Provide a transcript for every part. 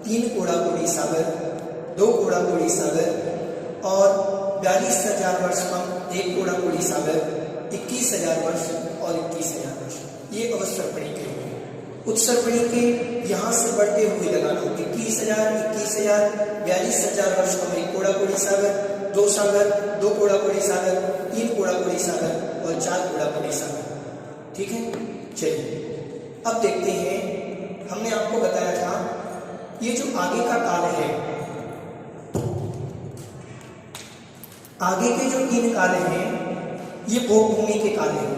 3 कोड़ा कोड़ी सागर, 2 कोड़ा कोड़ी सागर और 42,000 वर्ष कम 1 कोड़ा कोड़ी सागर, 21,000 वर्ष और 21,000 वर्ष। ये अवसर्पणी के हुए। उत्सर्पणी के यहाँ से बढ़ते हुए लगाना 21,000, 42,000 वर्ष कम 1 कोड़ा कोड़ी सागर, 2 सागर, 2 कोड़ा कोड़ी सागर, 3 कोड़ा कोड़ी सागर और 4 कोड़ा कोड़ी सागर। ठीक है, चलिए अब देखते हैं। हमने आपको बताया था ये जो आगे का काल है, आगे के जो 3 काल हैं ये भोग भूमि के काल हैं।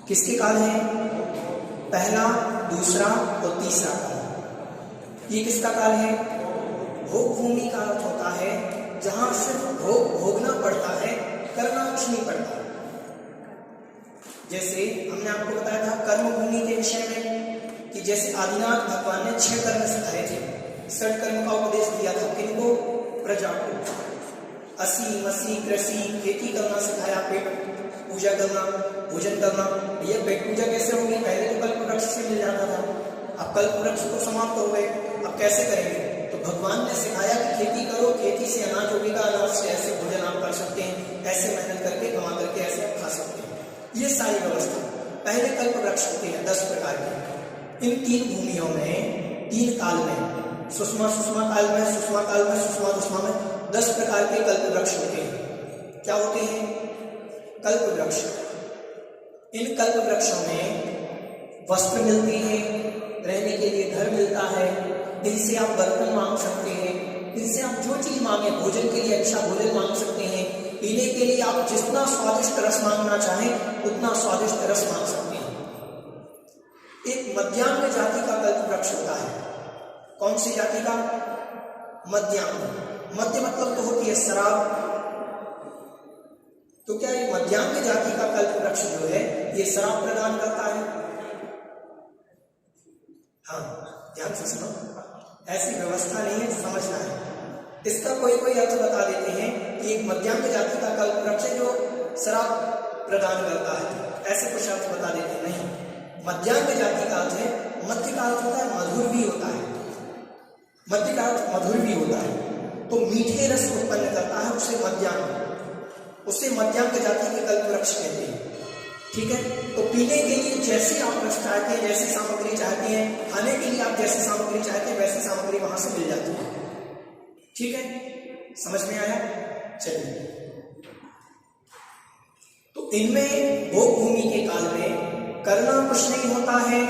किसके काल हैं? पहला, दूसरा और तीसरा काल। ये किसका काल है? भोग भूमि का अर्थ होता है जहां सिर्फ भोग भोगना पड़ता है, करना कुछ नहीं पड़ता। जैसे हमने आपको बताया था कर्म भूमि के विषय में कि जैसे आदिनाथ भगवान ने 6 कर्म सिखाए थे, 6 कर्म का उपदेश दिया था। किनको? प्रजा को। असी मसी कृषि, खेती करना सिखाया, पेट पूजा करना, भोजन करना। ये पेट पूजा कैसे होगी? पहले तो कल्प वृक्ष से मिल जाता था, अब कल्प वृक्ष तो समाप्त हो गए, अब कैसे करेंगे? तो भगवान ने सिखाया कि खेती करो, खेती से अनाज उगेगा, अनाज से ऐसे भोजन आप कर सकते हैं, ऐसे मेहनत करके कमा करके ऐसे आप खा सकते हैं। ये सारी व्यवस्था पहले कल्प वृक्ष होते हैं 10 प्रकार के। इन 3 भूमियों में 3 काल में, सुषमा काल में, सुषमा काल में, सुषमा में 10 प्रकार के कल्प वृक्ष होते हैं। क्या होते हैं? कल्प वृक्ष। इन कल्प वृक्षों में वस्त्र मिलते हैं, रहने के लिए घर मिलता है, इनसे आप बर्तन मांग सकते हैं, इनसे आप जो चीज मांगे, भोजन के लिए अच्छा भोजन मांग सकते हैं, पीने के लिए आप जितना स्वादिष्ट रस मांगना चाहें उतना स्वादिष्ट रस मांग सकते हैं। एक मध्यांग जाति का कल्प वृक्ष होता है। कौन सी जाति का? मध्यांग। मध्य मतलब तो होती है शराब। तो क्या ये मध्यांग जाति का कल्प वृक्ष जो है ये शराब प्रदान करता है? हाँ, ध्यान से सुनो, ऐसी व्यवस्था नहीं है, समझना है। इसका कोई अर्थ बता देते हैं कि एक मध्यांग जाति का कल्प वृक्ष है जो शराब प्रदान करता है, ऐसे कुछ अर्थ बता देते हैं। नहीं, मध्यांग जाति का अर्थ है, मध्य का अर्थ होता है मधुर भी होता है, मध्य का अर्थ मधुर भी होता है, तो मीठे रस उत्पन्न करता है, उसे मध्यांग जाति के कल्प वृक्ष कहते हैं। ठीक है, तो पीने के लिए जैसे आप रस चाहते हैं, जैसी सामग्री चाहते हैं, खाने के लिए आप जैसी सामग्री चाहते हैं वैसी सामग्री वहां से मिल जाती है। ठीक है, समझ में आया? चलिए, तो इनमें भोग भूमि के काल में करना कुछ नहीं होता है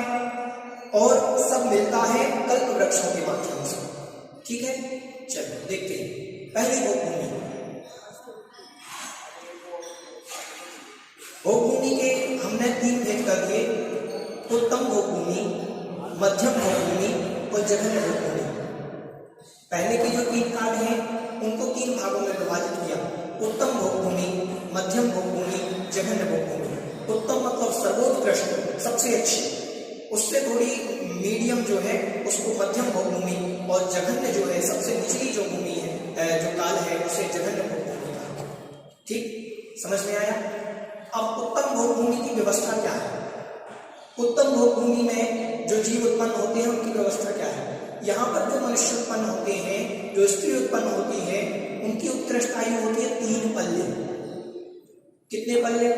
और सब मिलता है कल्प वृक्षों के माध्यम से। ठीक है, चलिए देखते हैं। पहली भोग भूमि। भोग भूमि के हमने 3 भेद कर दिए, उत्तम भोग भूमि, मध्यम भोग भूमि और जघन्य भोग भूमि। पहले के जो 3 काल हैं उनको 3 भागों में विभाजित किया, उत्तम भोग भूमि, मध्यम भोग भूमि, जघन्य भोग भूमि। उत्तम मतलब सर्वोत्कृष्ट, सबसे अच्छी, उससे थोड़ी मीडियम जो है उसको मध्यम भोग भूमि, और जघन्य जो है सबसे निचली जो भूमि है, जो काल है उसे जघन्य भोग भूमि कहा। ठीक, समझ में आया? अब उत्तम भोग भूमि की व्यवस्था क्या है? उत्तम भोग भूमि में जो जीव उत्पन्न होते हैं उनकी व्यवस्था क्या है? यहाँ पर जो मनुष्य उत्पन्न होते हैं, जो स्त्री उत्पन्न होती है, उनकी उत्कृष्ट आयु होती है 3 पल्ले। कितने पल्ले?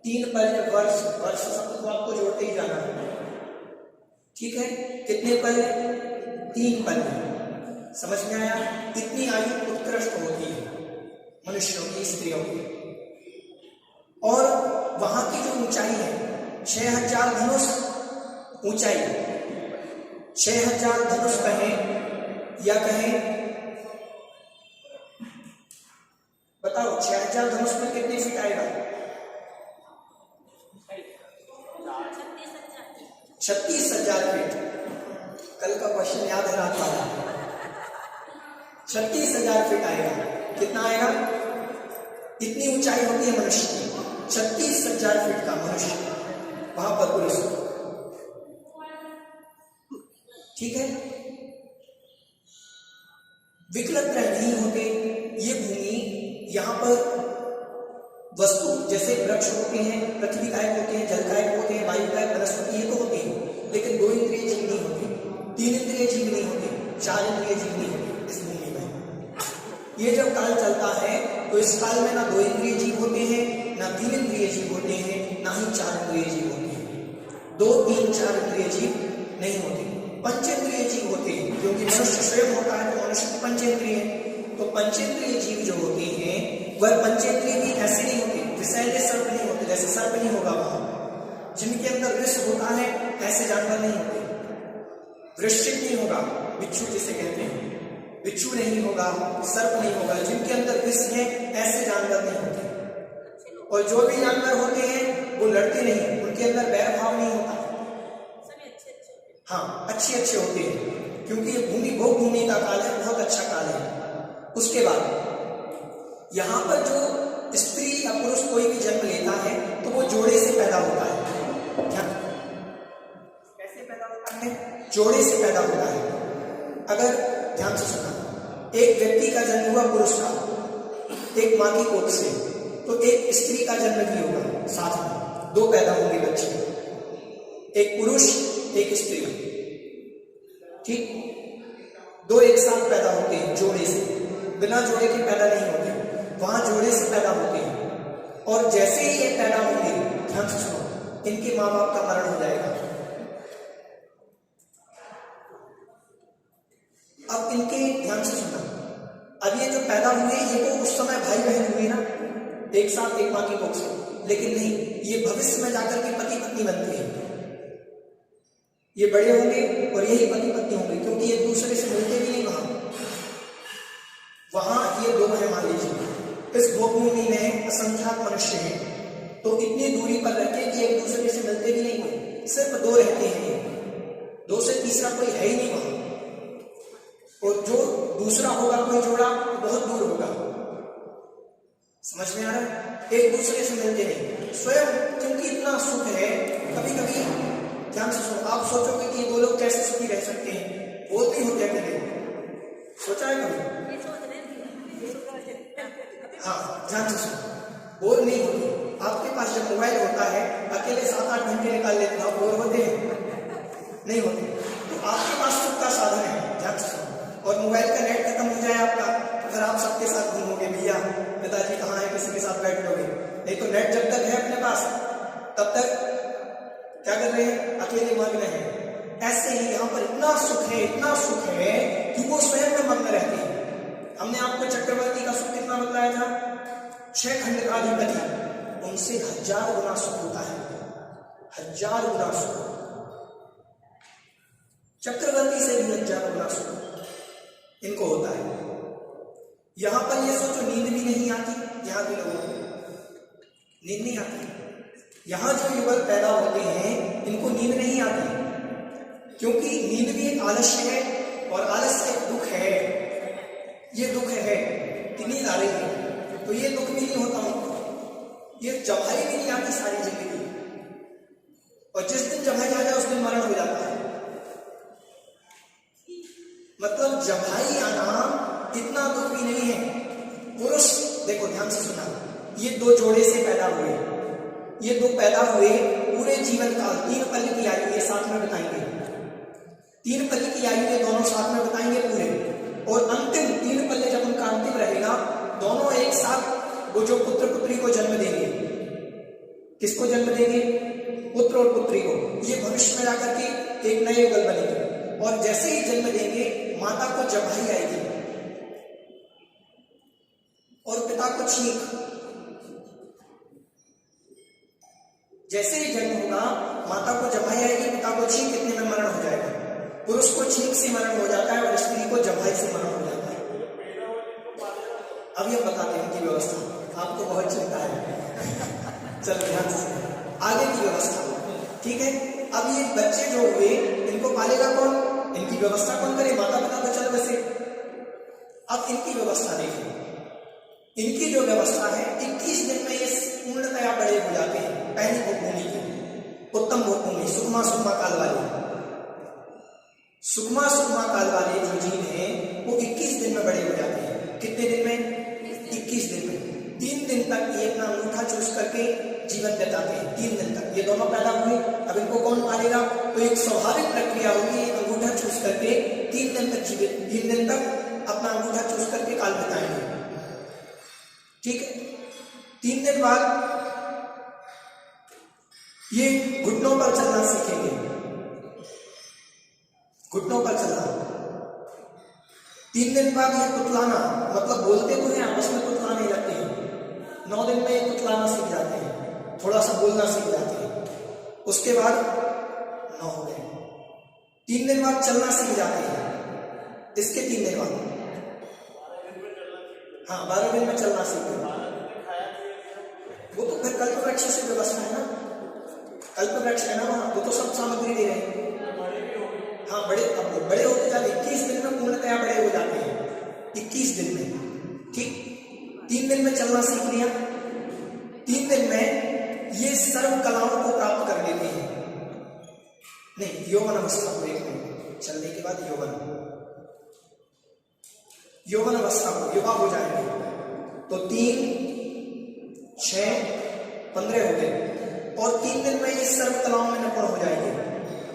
3 पल्ले। वर्ष शब्द को आपको जोड़ते ही जाना है। ठीक है, कितने पल्ले? 3 पल्ले। समझ में आया? इतनी आयु उत्कृष्ट होती है मनुष्यों की, स्त्रियों की। और वहां की जो ऊंचाई है 6000 धनुष ऊंचाई, 6000 धनुष कहें या कहें, बताओ 6000 धनुष में कितने फीट आएगा? 36,000 फीट। कल का क्वेश्चन याद है रात वाला। 36,000 फीट आएगा। कितना आएगा? इतनी ऊंचाई होती है मनुष्य की, 36,000 फीट का मनुष्य वहां पर पुरुष। ठीक है, विकल्प ग्रह नहीं होते। ये भूमि यहाँ पर वस्तु जैसे वृक्ष होते हैं, पृथ्वी कायक होते हैं, जल कायक होते हैं, वायु कायक, वनस्पति ये तो होते हैं, लेकिन 2 इंद्रिय जीव नहीं होते। 4 इंद्रिय जीव नहीं होते इस भूमि में। ये जब काल चलता है तो इस काल में ना 2 इंद्रिय जीव होते हैं, ना 3 इंद्रिय जीव होते हैं, ना ही 4 इंद्रिय जीव होते हैं। 2, 3, 4 इंद्रिय जीव नहीं होते, पंचेंद्रिय जीव होते हैं, क्योंकि मनुष्य स्वयं होता है तो मनुष्य की पंचेंद्रिय है। तो पंचेंद्रिय जीव जो होते हैं वह पंचेंद्रिय भी ऐसे नहीं होते, विषैले सर्प नहीं होते, जैसे सर्प नहीं होगा वहां। जिनके अंदर विष होता है ऐसे जानवर नहीं होते। वृश्चिक नहीं होगा, बिच्छू जिसे कहते हैं, बिच्छू नहीं होगा, सर्प नहीं होगा। जिनके अंदर विष है ऐसे जानवर नहीं होते। और जो भी जानवर होते हैं वो लड़ते नहीं, उनके अंदर वैर भाव नहीं होता। हाँ, अच्छे होते हैं, क्योंकि ये भूमि भोग भूमि का काल है, बहुत अच्छा काल है। उसके बाद यहाँ पर जो स्त्री या पुरुष कोई भी जन्म लेता है तो वो जोड़े से पैदा होता है। क्या कैसे पैदा होता है? जोड़े से पैदा होता है। अगर ध्यान से सुना, एक व्यक्ति का जन्म हुआ पुरुष का एक माँ की कोख से, तो एक स्त्री का जन्म भी होगा साथ में, 2 पैदा होंगे बच्चे, एक पुरुष एक स्त्री, ठीक, 2 एक साथ पैदा होते हैं जोड़े से, बिना जोड़े के पैदा नहीं होते, वहां जोड़े से पैदा होते हैं। और जैसे ही ये पैदा होंगे, ध्यान से सुनो, इनके माँ बाप का मरण हो जाएगा। अब इनके ध्यान से सुना, अब ये जो पैदा हुए ये तो उस समय भाई बहन हुए ना, एक साथ एक माँ की कोख से, लेकिन नहीं, ये भविष्य में जाकर के पति पत्नी बनते हैं। ये बड़े होंगे और यही पति पत्नी होंगे, क्योंकि ये दूसरे से मिलते भी नहीं। वहां ये 2 है, मान लीजिए इस भूमि में असंख्यात मनुष्य हैं, तो इतनी दूरी पर रहते हैं कि एक दूसरे से मिलते भी नहीं हुए, सिर्फ 2 रहते हैं, 2 से तीसरा कोई है ही नहीं वहां। और जो दूसरा होगा कोई जोड़ा तो बहुत दूर होगा। समझ में आ रहा है? एक दूसरे से मिलते नहीं, स्वयं क्योंकि इतना सुख है। कभी कभी ध्यान से सुनो, आप सोचोगे कि 2 लोग कैसे सुखी रह सकते हैं, वो नहीं होते अकेले, सोचा है कभी? हाँ, ध्यान से सुनो, बोर नहीं होते। आपके पास जब मोबाइल होता है, अकेले 7-8 घंटे निकाल लेते हो, बोर होते हैं? नहीं होते। तो आपके पास सुख का साधन है, ध्यान से सुनो। और मोबाइल का नेट खत्म हो जाए आपका, तो फिर आप सबके साथ घूमोगे, भैया पिताजी कहाँ है, किसी के साथ बैठ लोगे। नहीं तो नेट जब तक है अपने पास, तब तक क्या कर रहे हैं? अकेले मग्न हैं। ऐसे ही यहाँ पर इतना सुख है, इतना सुख है कि वो स्वयं में मग्न रहते हैं। हमने आपको चक्रवर्ती का सुख कितना बताया था? 6 खंड का अधिपति, उनसे 1000 गुना सुख होता है, 1000 गुना सुख। चक्रवर्ती से भी 1000 गुना सुख इनको होता है। यहां पर ये सोचो, नींद भी नहीं आती यहाँ के लोगों को, नींद नहीं आती। यहां जो युवक पैदा होते हैं इनको नींद नहीं आती, क्योंकि नींद भी एक आलस्य है, और आलस्य एक दुख है। ये दुख है कि नींद आ रही है, तो ये दुख भी नहीं होता उनको, ये जवाई भी नहीं आती सारी जिंदगी। और जिस दिन जवाई आ जाए उस दिन मरण हो जाता है। मतलब जवाई आना इतना दुख भी नहीं है। पुरुष देखो, ध्यान से सुना, ये 2 जोड़े से पैदा हुए, ये 2 पैदा हुए, पूरे जीवन काल 3 पल की आयु ये साथ में बताएंगे, 3 पल की आयु ये दोनों साथ में बताएंगे पूरे। और अंतिम 3 पल्ले जब उनका अंतिम रहेगा, दोनों एक साथ वो जो पुत्र पुत्री को जन्म देंगे, किसको जन्म देंगे? पुत्र और पुत्री को। ये भविष्य में जाकर के एक नए युगल बनेंगे। और जैसे ही जन्म देंगे, माता को जबाई आएगी और पिता को छींक। जैसे ही जन्म होगा, माता को जबाई आएगी, पिता को छींक, कितने में मरण हो जाएगा? पुरुष को छींक से मरण हो जाता है और स्त्री को जबाई से मरण हो जाता है। अभी हम बताते हैं उनकी व्यवस्था, आपको बहुत चिंता है। चलो ध्यान से, आगे की व्यवस्था, ठीक है। अब ये बच्चे जो हुए, इनको पालेगा कौन? इनकी व्यवस्था कौन करे? माता पिता तो चल बसे। अब इनकी व्यवस्था देखिए, इनकी जो व्यवस्था है, 21 दिन में ये पूर्णतया बड़े हो जाते हैं। पहली भूमि की उत्तम भूमि, सुकमा काल वाले, सुकमा काल वाले जो जीव हैं वो 21 दिन में बड़े हो जाते हैं। कितने दिन में? 21 दिन में। 3 दिन तक ये अपना अंगूठा चूस करके जीवन बिताते हैं। 3 दिन तक ये दोनों पैदा हुए, अब इनको कौन पालेगा? तो एक स्वाभाविक प्रक्रिया होगी, अंगूठा चूस करके 3 दिन तक अपना अंगूठा चूस करके काल बिताएंगे। ठीक है, 3 दिन बाद ये घुटनों पर चलना सीखेंगे, घुटनों पर चलना। 3 दिन बाद ये कुतलाना, मतलब बोलते तो हैं आपस में कुतलाने लगते हैं। 9 दिन में ये कुतलाना सीख जाते हैं, थोड़ा सा बोलना सीख जाते हैं। उसके बाद 9 हो गए। 3 दिन बाद चलना सीख जाते हैं। इसके 3 दिन बाद, हाँ 12 दिन में चलना सीखते हैं। वो तो फिर कल्पवृक्ष से व्यवस्था है ना, कल्पवृक्ष है ना वहाँ, वो तो सब सामग्री दे रहे हैं। हाँ बड़े होते जाते, 21 दिन में पूर्णतया बड़े हो जाते हैं, 21 दिन में। ठीक, 3 दिन में चलना सीख लिया, 3 दिन में ये सर्व कलाओं को प्राप्त कर लेते हैं। नहीं, यौवन अवस्था को, एक मिनट, चलने के बाद यौवन अवस्था को, युवा हो जाएंगे तो 3, 6, 15 हो गए। और 3 दिन में ये सर्व कलाओं में निपुण हो जाएंगे।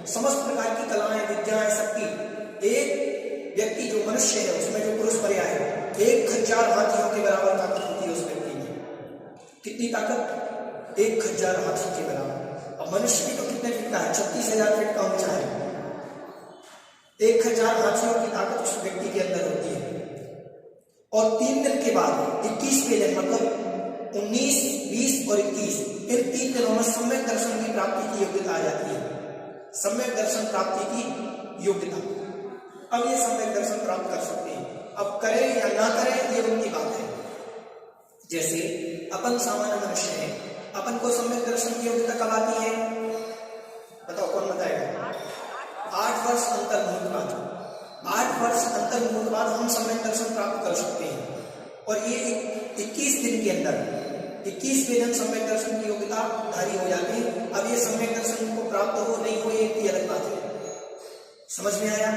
समस्त प्रकार की कलाएं, विद्याएं, सबकी। एक व्यक्ति जो मनुष्य है उसमें जो पुरुष पर्याय है, 1000 हाथियों के बराबर ताकत होती है उस व्यक्ति में। कितनी ताकत? 1000 हाथी के बराबर। अब मनुष्य भी तो कितने फीट का है? 36,000 फीट का ऊंचा है। 1000 हाथियों की ताकत उस व्यक्ति के अंदर होती है। और 3 दिन के बाद 21वें दिन, मतलब 19, 20 और 21, इन 3 दिनों में सम्यक दर्शन की प्राप्ति की योग्यता आ जाती है। सम्यक दर्शन प्राप्ति की योग्यता। अब ये सम्यक दर्शन प्राप्त कर सकते हैं। अब करें या ना करें ये उनकी बात है। जैसे अपन सामान्य मनुष्य हैं, अपन को सम्यक दर्शन की योग्यता कब आती है? बताओ, कौन बताएगा? 8 वर्ष अंतर्मुख बाद। 8 वर्ष अंतर्मुख बाद हम सम्यक दर्शन प्राप्त कर सकते हैं। और ये 21 दिन के अंदर 21वें दिन सम्यक दर्शन की योग्यता धारी हो जाती है। अब ये सम्यक दर्शन को प्राप्त हो नहीं हो ये अलग बात है। समझ में आया?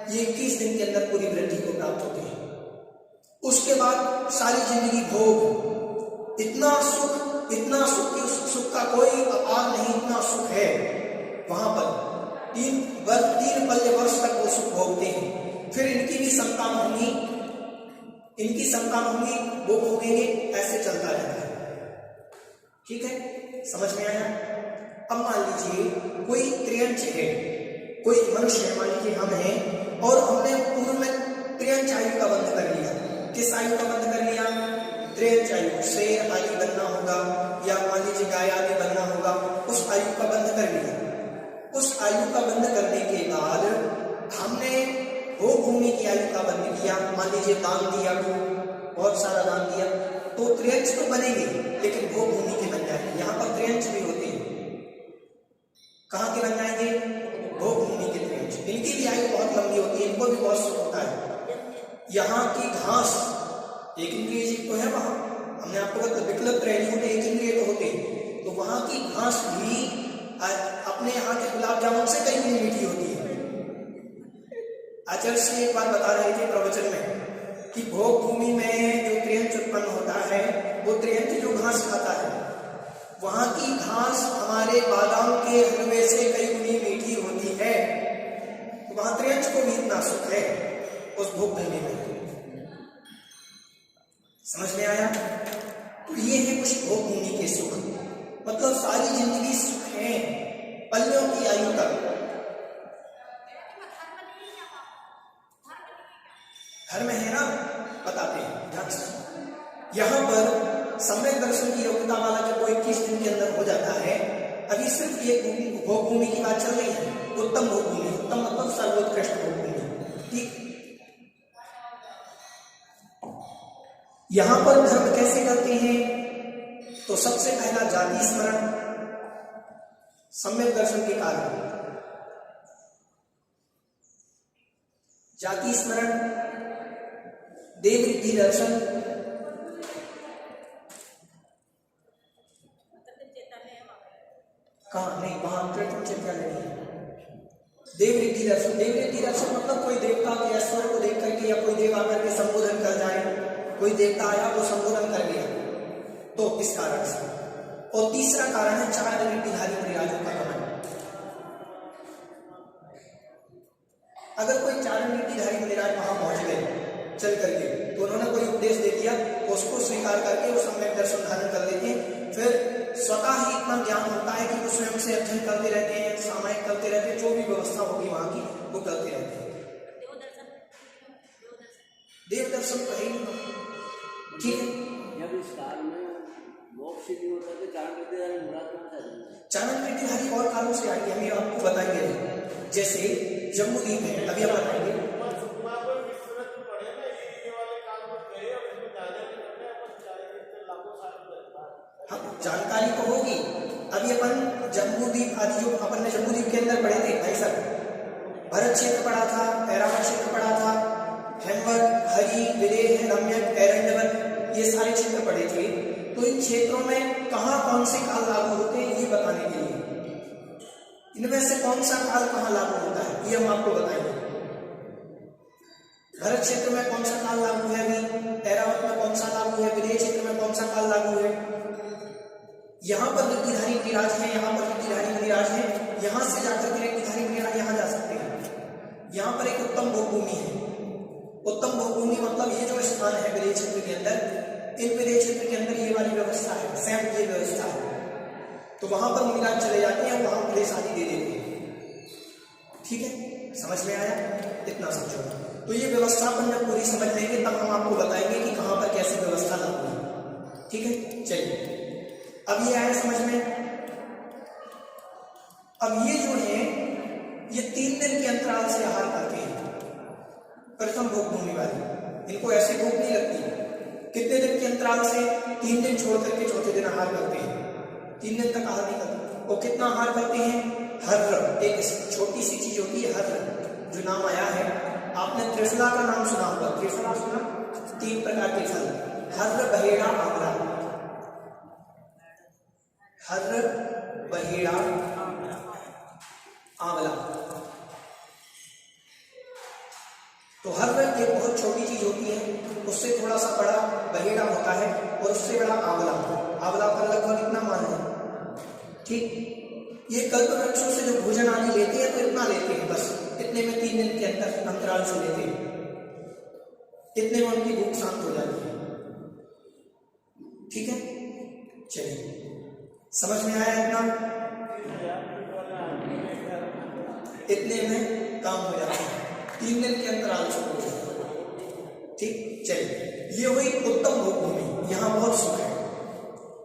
ये 21 दिन के अंदर पूरी वृद्धि को प्राप्त होती है। उसके बाद सारी जिंदगी भोग, इतना सुख कि उस सुख का कोई अपार नहीं, इतना सुख है वहां पर। 3 बल्ले वर्ष तक वो सुख भोगते हैं। फिर इनकी भी संतान होंगी, वो भोगेंगे, ऐसे चलता रहता है। ठीक है, समझ में आया? अब मान लीजिए कोई त्रियंच है, कोई मनुष्य है, मान लीजिए हम हैं, और हमने पूर्व में त्रियंच आयु का बंध कर लिया। किस आयु का बंध कर लिया? त्रियंच आयु, शेर आदि बनना होगा या मान लीजिए गाय आदि बनना होगा, उस आयु का बंध कर लिया। उस आयु का बंध करने के बाद हमने भोग भूमि की आयु का बंध किया। मान लीजिए दान दिया, बहुत सारा दान दिया, तो त्रियंच तो बनेंगे लेकिन भोग भूमि के बन जाएंगे। यहाँ पर त्रियंच भी होते हैं। कहाँ के बन जाएंगे? भोग भूमि के त्रियंच। इनकी भी आयु बहुत लंबी होती है, इनको भी बहुत सुख होता है। यहाँ की घास, एक इंद्रिय जीव तो है वहां, हमने आपको बताया विकल्प प्राणियों के एक इंद्रिय तो होते हैं, तो वहां की घास भी अपने यहाँ के गुलाब जामुन से कई गुनी मीठी होती है। आचार्य से एक बार बता रहे थे प्रवचन में कि भोग भूमि में जो त्रियंच उत्पन्न होता है, वो त्रियंच जो घास खाता है, वहां की घास हमारे बादाम के हलवे से कई गुनी मीठी होती है। तो वहां त्रियंच को भी इतना सुख है उस भोग भूमि में। समझ में आया? तो ये है कुछ भोग भूमि के सुख। मतलब सारी जिंदगी सुख है, पल्लों की आयु तक। घर में है ना, बताते हैं ध्यान से। यहाँ पर सम्यक दर्शन की योग्यता वाला जब कोई 21 दिन के अंदर हो जाता है, अभी सिर्फ ये भोग भूमि की बात चल रही है, उत्तम भोग भूमि। उत्तम मतलब सर्वोत्कृष्ट भोग भूमि। ठीक, यहां पर धर्म कैसे करते हैं? तो सबसे पहला जाति स्मरण, सम्यक दर्शन के कारण जाति स्मरण, देव रिद्धि दर्शन, कहाँ नहीं, वहां कृत्रिम चेतना नहीं है। देव रिद्धि दर्शन, देव रिद्धि दर्शन मतलब कोई देवता के ऐश्वर्य को देख करके या कोई देव आकर के संबोधन कर जाए, कोई देवता आया वो संबोधन कर लिया, तो इस कारण से। और तीसरा कारण है 4 रिद्धिधारी परिराजों का गमन। अगर कोई चारण नीतिधारी मुनिराज वहां पहुंच गए चल करके, तो उन्होंने कोई उपदेश दे दिया, उसको स्वीकार करके वो सम्यक दर्शन धारण कर लेते हैं। फिर स्वतः ही इतना ज्ञान होता है कि वो स्वयं से अध्ययन करते रहते हैं, सामायिक करते रहते हैं, जो भी व्यवस्था होगी वहां की वो करते रहते हैं। देव दर्शन तो है ही, ठीक है। जब इस काल में मोक्ष नहीं होता तो चारण नीतिधारी मुराद कहाँ से आएगी? चारण नीतिधारी और कालों से आएंगे, हम ये आपको बताएंगे। जैसे जम्बूद्वीप है, अभी हम बताएंगे। हाँ, जानकारी तो होगी। अभी अपन जम्बूद्वीप आदि जो अपन ने जम्बूद्वीप के अंदर पढ़े थे भाई साहब, भरत क्षेत्र पढ़ा था, ऐरावत क्षेत्र पढ़ा था, हेमवत, हरि, विदेह, रम्यक, एरंडवन, ये सारे क्षेत्र पढ़े थे। तो इन क्षेत्रों में कहाँ कौन से काल लागू होते हैं ये बताने के लिए, इनमें से कौन सा काल कहाँ लागू होता है ये हम आपको बताएंगे। भरत क्षेत्र में कौन सा काल लागू है, अभी ऐरावत में कौन सा लागू है, विदेह क्षेत्र में कौन सा काल लागू है। यहाँ पर नीतिधारी मुनिराज है, यहाँ पर नीतिधारी मुनिराज है, यहाँ से जाकर के नीतिधारी मुनिराज यहाँ जा सकते हैं। यहाँ पर एक उत्तम भोगभूमि है। उत्तम भोगभूमि मतलब ये जो स्थान है विदेह क्षेत्र के अंदर, इन विदेह क्षेत्र के अंदर ये वाली व्यवस्था है, सेम ये व्यवस्था है। तो वहां पर मुनिराज चले जाते हैं, वहां उपदेश आदि दे देते हैं। ठीक है, समझ में आया? इतना समझो। तो ये व्यवस्था अपन जब पूरी समझ लेंगे तब हम आपको बताएंगे कि कहां पर कैसी व्यवस्था लागू है। ठीक है, चलिए अब ये आया समझ में। अब ये जो है ये 3 दिन के अंतराल से आहार करते हैं। प्रथम भोगभूमि वाले, इनको ऐसे भूख नहीं लगती। कितने दिन के अंतराल से? 3 दिन छोड़ करके चौथे दिन आहार करते हैं। 3 दिन तक आहार नहीं करते। और कितना आहार करते हैं? हर्र, एक छोटी सी चीज होती है हर्र, जो नाम आया है। आपने त्रिफला का नाम सुना होगा, त्रिफला सुना? 3 प्रकार के फल, हर्र, बहेड़ा, आंवला। हर्र, बहेड़ा, आंवला। तो हर्र एक बहुत छोटी चीज होती है, उससे थोड़ा सा बड़ा बहेड़ा होता है, और उससे बड़ा आंवला। आंवला पर लगभग इतना मान है। ठीक, ये कल्प वृक्षों से जो भोजन आदि लेते हैं तो इतना लेते हैं, बस इतने में 3 दिन के अंतराल से लेते हैं, इतने में उनकी भूख शांत हो जाती है। ठीक है, चलिए समझ में आया? इतने में काम हो जाता है, 3 दिन के अंतराल से। ठीक, चलिए ये हुई उत्तम भोगभूमि, यहाँ बहुत सुख है।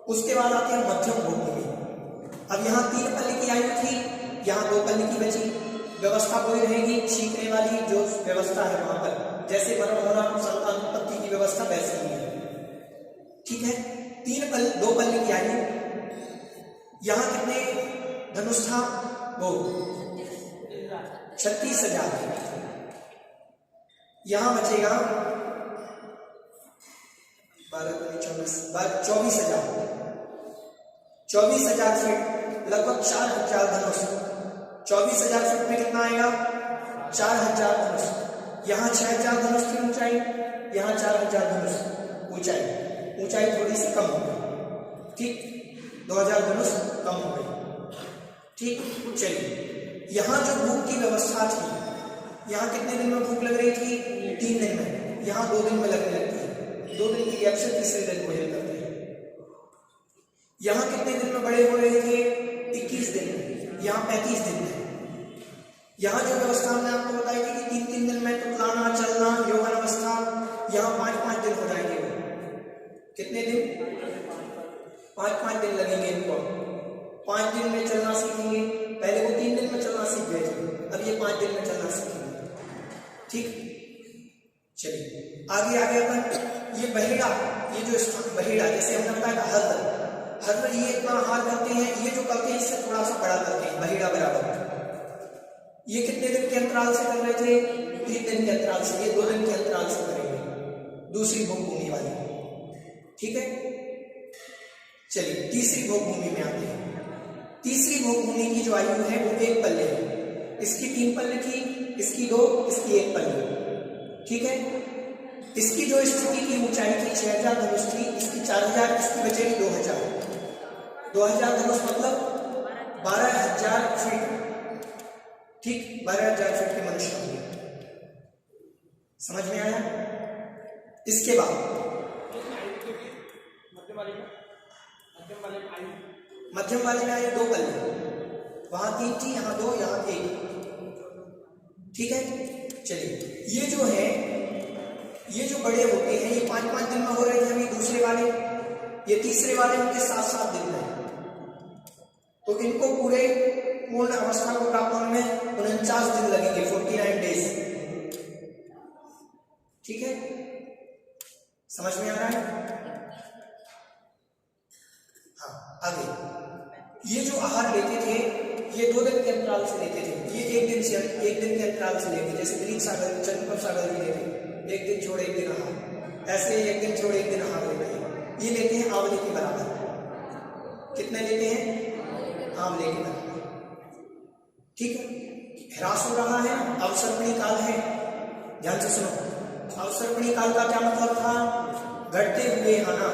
उसके बाद आती है मध्यम भोगभूमि। अब यहाँ 3 पल्ली की आयु थी, यहाँ 2 पल्ली की बची। व्यवस्था कोई रहेगी छींकने वाली जो व्यवस्था है वहां पर, जैसे मरण होना, संतान उत्पत्ति की व्यवस्था वैसे ही है। ठीक है, 2 पल्ली की आयु। यहाँ कितने धनुष था? 2, 36,000। यहां बचेगा 24,000 फीट, लगभग 4,000 धनुष। 24,000 फीट में कितना आएगा? 4,000 धनुष। यहाँ 6,000 धनुष की ऊंचाई, यहाँ 4,000 धनुष ऊंचाई। ऊंचाई थोड़ी सी कम हो गई। ठीक, 2,000 धनुष कम हो गई। ठीक, चलिए यहाँ जो भूख की व्यवस्था थी, यहाँ कितने दिन में भूख लग रही थी? 3 दिन में। यहाँ 2 दिन में लगने लगती है, 2 दिन की गैप से तीसरे दिन भोजन करते हैं। यहाँ कितने दिन में बड़े हो रहे थे? 21 दिन में। यहाँ 35 दिन में। यहाँ जो व्यवस्था हमने आपको बताई थी कि 3-3 दिन में टुकलाना, चलना, यौवन अवस्था, यहाँ 5-5 दिन हो जाएंगे। कितने दिन? 5-5 दिन लगेंगे इनको। 5 दिन में चलना सीखेंगे। पहले वो 3 दिन में चलना सीख गए थे, अब ये 5 दिन में चलना सीखेंगे। ठीक, चलिए आगे अपन ये बहेड़ा, ये जो स्थान बहेड़ा, जैसे हमने बताया हर्र, ये इतना आहार करते हैं, ये जो करते हैं इससे थोड़ा सा बड़ा करते हैं, बहेड़ा बराबर। ये कितने दिन के अंतराल से कर रहे थे? 3 दिन के अंतराल से। ये 2 दिन के अंतराल से करेंगे, दूसरी भोगभूमि वाली। ठीक है, चलिए तीसरी भोगभूमि में आते हैं। तीसरी भोगभूमि की जो आयु है वो 1 पल्ले है। इसकी 3 पल्ले थी, इसकी 2, इसकी 1 पल्ले। ठीक है, इसकी जो स्थिति की ऊंचाई थी 6,000 धनुष थी, इसकी 4,000, इसकी बचेगी 2,000। 2,000 धनुष मतलब 12,000 फीट। ठीक, 12,000 फीट के मनुष्य होंगे। समझ में आया? इसके बाद मध्यम वाले में आए 2 पल्ले, वहां 3 थी, यहाँ 2, यहाँ 1। ठीक है, चलिए ये जो है, ये जो बड़े होते हैं ये 5-5 दिन में हो रहे थे, अभी दूसरे वाले, ये तीसरे वाले उनके 7-7 दिन में, तो इनको पूरे पूर्ण अवस्था को प्राप्त होने में 49 दिन लगेंगे, 49 डेज। ठीक है, समझ में आ रहा है? हाँ, आगे ये जो आहार लेते थे ये 2 दिन के अंतराल से लेते थे, ये 1 दिन के अंतराल से लेते, जैसे ग्रीक सागर, चंद्रपद सागर भी लेते, 1 दिन छोड़े 1 दिन आहार, ऐसे 1 दिन छोड़े 1 दिन आहार लेते हैं। ये लेते हैं आंवले के बराबर। कितने लेते हैं? आंवले के बराबर। ठीक है, ह्रास हो रहा है, अवसर्पणी काल है, ध्यान से सुनो। अवसर्पणी काल का क्या मतलब था? घटते हुए आना,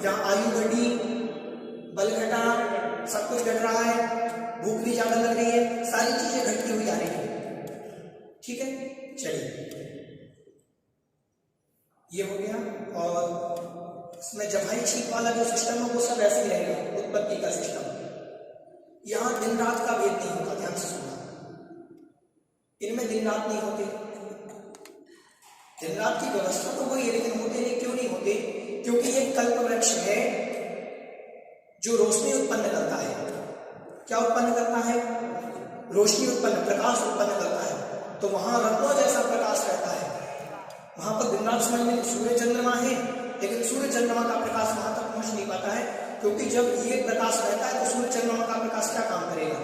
जहां आयु घटी, बल घटा, सब कुछ घट रहा है, भूख भी ज्यादा लग रही है, सारी चीजें घटती हुई आ रही है। ठीक है, चलिए ये हो गया। और इसमें जवाई छींक वाला जो सिस्टम है वो सब ऐसे ही रहेगा, उत्पत्ति का सिस्टम। यहां दिन रात का भेद नहीं होता, ध्यान से सुनना, इनमें दिन रात नहीं होते। दिन रात की व्यवस्था तो वही है, लेकिन होते नहीं, क्यों नहीं होते? क्योंकि ये कल्प वृक्ष है जो रोशनी उत्पन्न करता है। क्या उत्पन्न करता है? रोशनी उत्पन्न, प्रकाश उत्पन्न करता है। तो वहां रत्नों जैसा प्रकाश रहता है। वहां पर दिन रात समझ में सूर्य चंद्रमा है, लेकिन सूर्य चंद्रमा का प्रकाश वहां तक पहुंच नहीं पाता है, क्योंकि जब ये प्रकाश रहता है तो सूर्य चंद्रमा का प्रकाश क्या काम करेगा?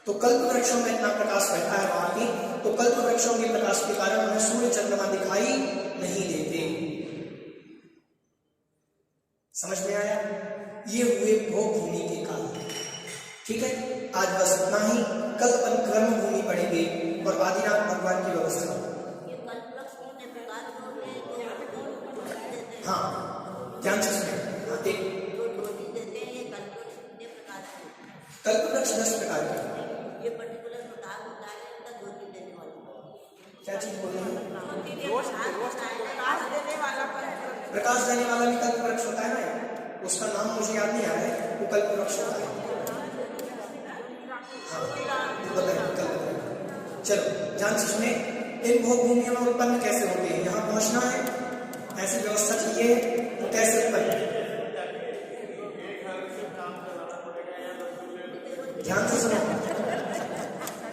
तो कल्प वृक्षों में इतना प्रकाश रहता है वहां की, तो कल्प वृक्षों के प्रकाश के कारण उन्हें सूर्य चंद्रमा दिखाई नहीं देते। समझ में आया? ये हुए भोग भूमि के काल। ठीक है, आज बस इतना ही। कल अपन कर्म भूमि पढ़ेंगे और आदिनाथ भगवान की व्यवस्था। हाँ, ध्यान से सुने। कल्प वृक्ष 10 प्रकार के। क्या चीज बोल रहे हैं? प्रकाश देने वाला भी कल्प वृक्ष होता है ना, उसका नाम मुझे याद नहीं आ रहा है, वो कल्प वृक्ष होता है। हाँ, बताइए कल्प वृक्ष। चलो ध्यान से सुने। इन भोग भूमियों में उत्पन्न कैसे होते हैं? यहाँ पहुंचना है, ऐसी व्यवस्था चाहिए, तो कैसे उत्पन्न? ध्यान से सुने,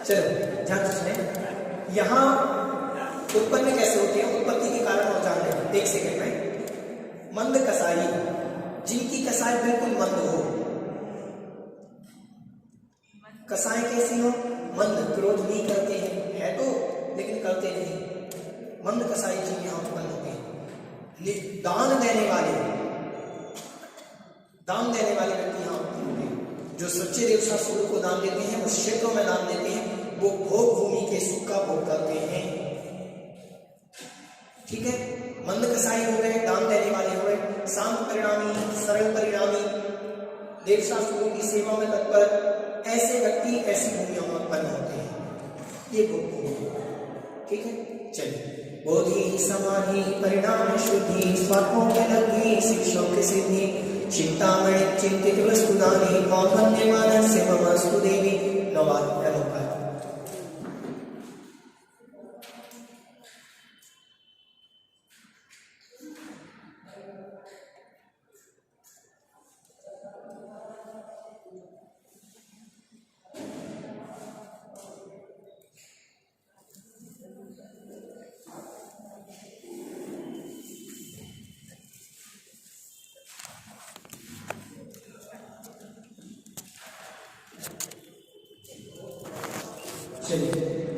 चलो ध्यान से सुने। यहाँ उत्पन्न कैसे होते हैं, उत्पत्ति के कारण और जान लें 1 सेकेंड में। मंद कसाई, जिनकी कसाई बिल्कुल मंद हो। कसाई कैसी हो? मंद, क्रोध नहीं करते हैं, है तो लेकिन करते नहीं। मंद कसाई जी यहाँ उत्पन्न होते हैं। दान देने वाले व्यक्ति यहाँ उत्पन्न होते हैं, जो सच्चे देवता सूर्य को दान देते हैं, उस क्षेत्रों में दान देते हैं, वो भोग भूमि के सुख का भोग करते हैं। ठीक है, मंद कसाई हो गए, दान देने वाले हो गए, शांत परिणामी, सरल परिणामी, देवता सूर्य की सेवा में तत्पर, ऐसे व्यक्ति ऐसी भूमियों में उत्पन्न होते हैं। ये भोग भूमि। ठीक है, चलिए। बोधि समाधि परिणाम शुद्धि, स्वात्मों के लब्धि, शिक्षों की सिद्धि, चिंतामणि चिंतित वस्तुदानी, और वंदे मानस्य ममस्तु देवी। नवाद नमोकार। चलिए